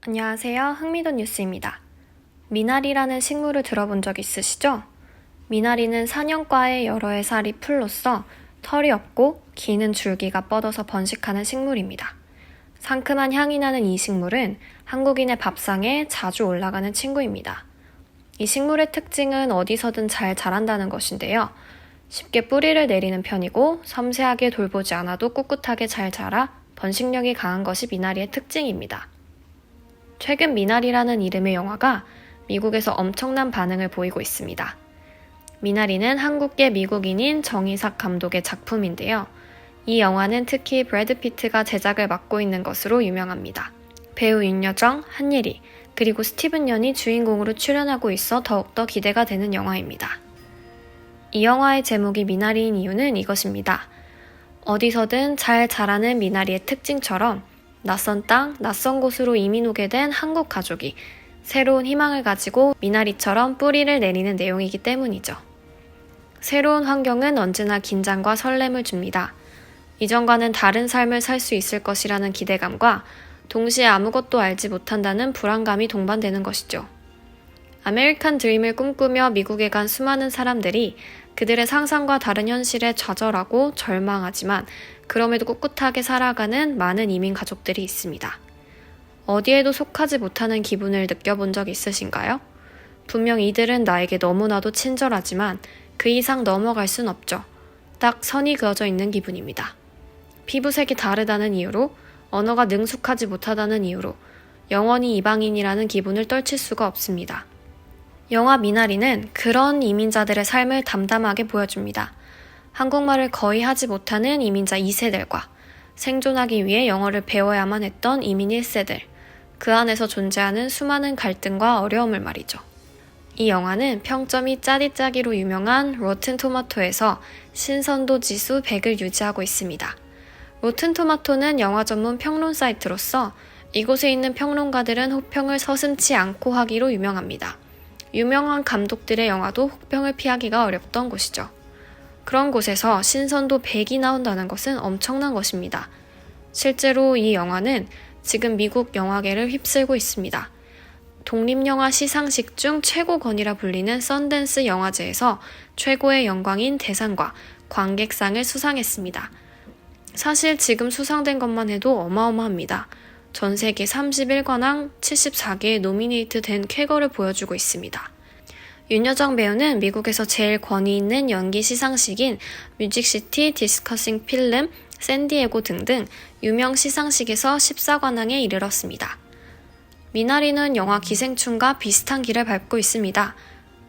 안녕하세요. 흥미돈 뉴스입니다. 미나리라는 식물을 들어본 적 있으시죠? 미나리는 사냥과의 여러 해 살이 풀로써 털이 없고 기는 줄기가 뻗어서 번식하는 식물입니다. 상큼한 향이 나는 이 식물은 한국인의 밥상에 자주 올라가는 친구입니다. 이 식물의 특징은 어디서든 잘 자란다는 것인데요. 쉽게 뿌리를 내리는 편이고 섬세하게 돌보지 않아도 꿋꿋하게 잘 자라 번식력이 강한 것이 미나리의 특징입니다. 최근 미나리라는 이름의 영화가 미국에서 엄청난 반응을 보이고 있습니다. 미나리는 한국계 미국인인 정이삭 감독의 작품인데요. 이 영화는 특히 브래드 피트가 제작을 맡고 있는 것으로 유명합니다. 배우 윤여정, 한예리, 그리고 스티븐 연이 주인공으로 출연하고 있어 더욱더 기대가 되는 영화입니다. 이 영화의 제목이 미나리인 이유는 이것입니다. 어디서든 잘 자라는 미나리의 특징처럼 낯선 땅, 낯선 곳으로 이민 오게 된 한국 가족이 새로운 희망을 가지고 미나리처럼 뿌리를 내리는 내용이기 때문이죠. 새로운 환경은 언제나 긴장과 설렘을 줍니다. 이전과는 다른 삶을 살 수 있을 것이라는 기대감과 동시에 아무것도 알지 못한다는 불안감이 동반되는 것이죠. 아메리칸 드림을 꿈꾸며 미국에 간 수많은 사람들이 그들의 상상과 다른 현실에 좌절하고 절망하지만 그럼에도 꿋꿋하게 살아가는 많은 이민 가족들이 있습니다. 어디에도 속하지 못하는 기분을 느껴본 적 있으신가요? 분명 이들은 나에게 너무나도 친절하지만 그 이상 넘어갈 순 없죠. 딱 선이 그어져 있는 기분입니다. 피부색이 다르다는 이유로, 언어가 능숙하지 못하다는 이유로 영원히 이방인이라는 기분을 떨칠 수가 없습니다. 영화 미나리는 그런 이민자들의 삶을 담담하게 보여줍니다. 한국말을 거의 하지 못하는 이민자 2세들과 생존하기 위해 영어를 배워야만 했던 이민 1세들, 그 안에서 존재하는 수많은 갈등과 어려움을 말이죠. 이 영화는 평점이 짜디짜기로 유명한 로튼 토마토에서 신선도 지수 100을 유지하고 있습니다. 로튼 토마토는 영화 전문 평론 사이트로서 이곳에 있는 평론가들은 혹평을 서슴지 않고 하기로 유명합니다. 유명한 감독들의 영화도 혹평을 피하기가 어렵던 곳이죠. 그런 곳에서 신선도 100이 나온다는 것은 엄청난 것입니다. 실제로 이 영화는 지금 미국 영화계를 휩쓸고 있습니다. 독립영화 시상식 중 최고권이라 불리는 썬댄스 영화제에서 최고의 영광인 대상과 관객상을 수상했습니다. 사실 지금 수상된 것만 해도 어마어마합니다. 전 세계 31관왕 74개의 노미네이트 된 쾌거를 보여주고 있습니다. 윤여정 배우는 미국에서 제일 권위 있는 연기 시상식인 뮤직시티 디스커싱 필름, 샌디에고 등등 유명 시상식에서 14관왕에 이르렀습니다. 미나리는 영화 기생충과 비슷한 길을 밟고 있습니다.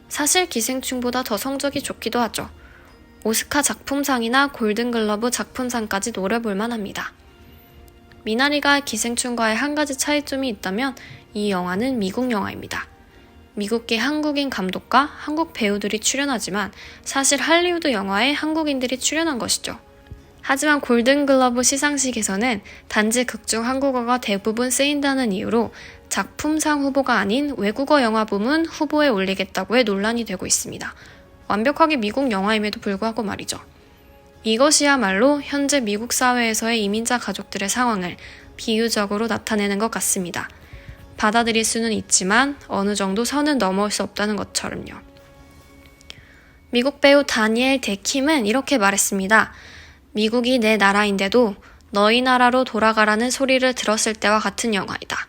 사실 기생충보다 더 성적이 좋기도 하죠. 오스카 작품상이나 골든글러브 작품상까지 노려볼 만합니다. 미나리가 기생충과의 한 가지 차이점이 있다면 이 영화는 미국 영화입니다. 미국계 한국인 감독과 한국 배우들이 출연하지만 사실 할리우드 영화에 한국인들이 출연한 것이죠. 하지만 골든글러브 시상식에서는 단지 극중 한국어가 대부분 쓰인다는 이유로 작품상 후보가 아닌 외국어 영화 부문 후보에 올리겠다고 해 논란이 되고 있습니다. 완벽하게 미국 영화임에도 불구하고 말이죠. 이것이야말로 현재 미국 사회에서의 이민자 가족들의 상황을 비유적으로 나타내는 것 같습니다. 받아들일 수는 있지만 어느 정도 선은 넘어올 수 없다는 것처럼요. 미국 배우 다니엘 데킴은 이렇게 말했습니다. 미국이 내 나라인데도 너희 나라로 돌아가라는 소리를 들었을 때와 같은 영화이다.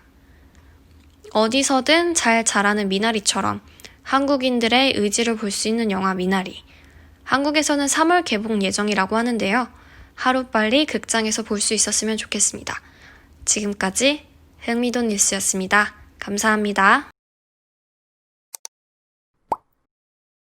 어디서든 잘 자라는 미나리처럼 한국인들의 의지를 볼 수 있는 영화 미나리. 한국에서는 3월 개봉 예정이라고 하는데요. 하루빨리 극장에서 볼 수 있었으면 좋겠습니다. 지금까지 흥미돈 뉴스였습니다. 감사합니다.